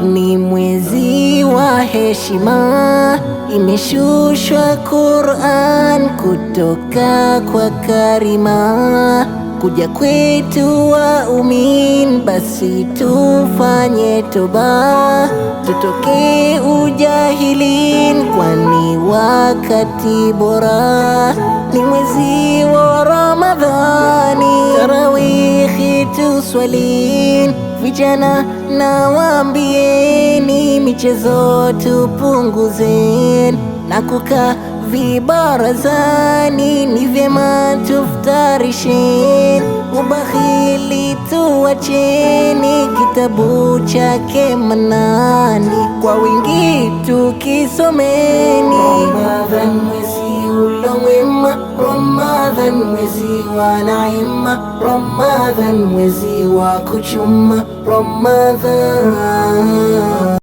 ni mwezi wa heshima, imeshushwa Qur'an kutoka kwa Karima kuja kwetu waumini, basi tufanye toba, tutoke ujahilin, kwani wakati bora ni mwezi wa Ramadhani. Tarawihi tuswalin, vijana na waambieni, michezo tupunguzeni na kukaa vibarazani, ni vyema tuftarisheni, ubakhili tuwacheni, kitabu chake Manani kwa wingi tukisomeni. Ramadhan mwezi ulowema, Ramadhan mwezi wa neema, Ramadhan mwezi wa kuchuma, Ramadhan